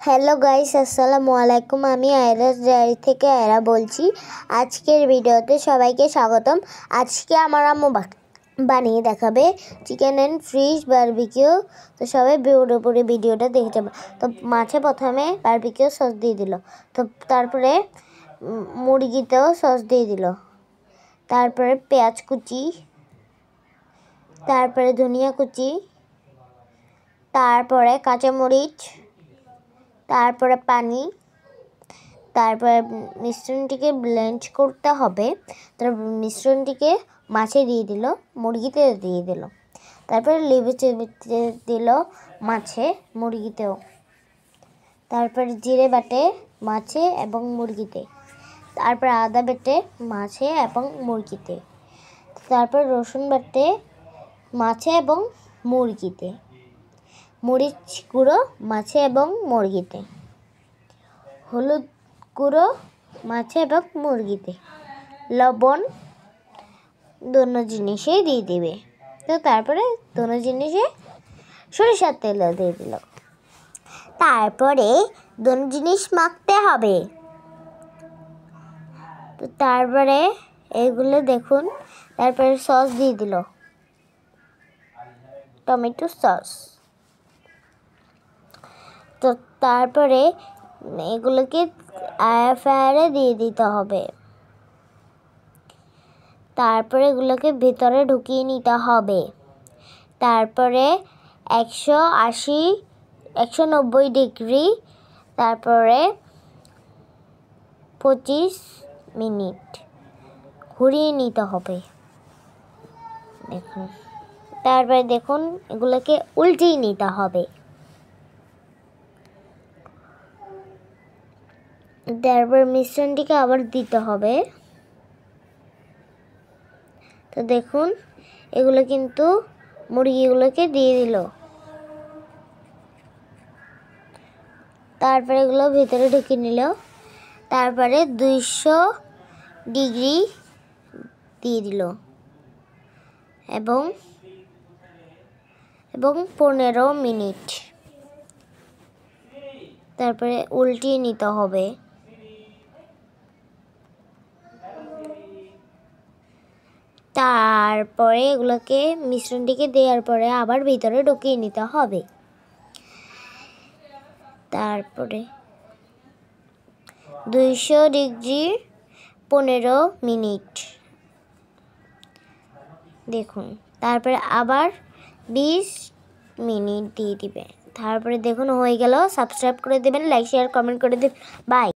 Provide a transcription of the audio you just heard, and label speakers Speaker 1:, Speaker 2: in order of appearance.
Speaker 1: Hello guys, আসসালামু আলাইকুম। আমি আয়রাস ডায়েরি থেকে আয়রা বলছি। আজকের ভিডিওতে সবাইকে স্বাগতম। আজকে আমার আম্মু বানিয়ে দেখাবে চিকেন অ্যান্ড ফিশ বারবিকিউ। তো সবাই পুরোপুরি ভিডিওটা দেখে যাবে। তো মাছে প্রথমে বারবিকিউ সস দিয়ে দিল, তো তারপরে মুরগিতেও সস দিয়ে দিল, তারপরে পেঁয়াজ কুচি, তারপরে ধনিয়া কুচি, তারপরে কাঁচামরিচ, তারপরে পানি, তারপরে মিশ্রণটিকে ব্লেন্ড করতে হবে। তারপর মিশ্রণটিকে মাছে দিয়ে দিল, মুরগিতে দিয়ে দিল, তারপরে লেবু চিপে দিল মাছে, মুরগিতেও। তারপরে জিরে বাটে মাছে এবং মুরগিতে, তারপর আদা বেটে মাছে এবং মুরগিতে, তারপর রসুন বাটে মাছে এবং মুরগিতে, মরিচ গুঁড়ো মাছে এবং মুরগিতে, হলুদ গুঁড়ো মাছে এবং মুরগিতে, লবণ দোনো জিনিসেই দিয়ে দিবে। তো তারপরে দোনো জিনিসে সরিষার তেলও দিয়ে দিল। তারপরে দোনো জিনিস মাখতে হবে। তো তারপরে এগুলো দেখুন, তারপরে সস দিয়ে দিল, টমেটো সস। তো তারপরে এগুলোকে এয়ার ফ্রায়ারে দিয়ে দিতে হবে। তারপরে এগুলোকে ভিতরে ঢুকিয়ে নিতে হবে। তারপরে 190 ডিগ্রি, তারপরে 25 মিনিট ঘুরিয়ে নিতে হবে। দেখুন, তারপরে দেখুন এগুলোকে উল্টিয়ে নিতে হবে। তারপর মিশ্রণটিকে আবার দিতে হবে। তো দেখুন এগুলো কিন্তু মুরগিগুলোকে দিয়ে দিল। তারপরে এগুলো ভিতরে ঢুকিয়ে নিল। তারপরে 200 ডিগ্রি দিয়ে দিল এবং 15 মিনিট। তারপরে উল্টিয়ে নিতে হবে। তারপরে এগুলোকে মিশ্রণটিকে দেওয়ার পরে আবার ভিতরে ঢুকিয়ে নিতে হবে। তারপরে 200 ডিগ্রি 15 মিনিট দেখুন। তারপরে আবার 20 মিনিট দিয়ে দিবে। তারপরে দেখুন হয়ে গেল। সাবস্ক্রাইব করে দেবেন, লাইক শেয়ার কমেন্ট করে দেবেন। বাই।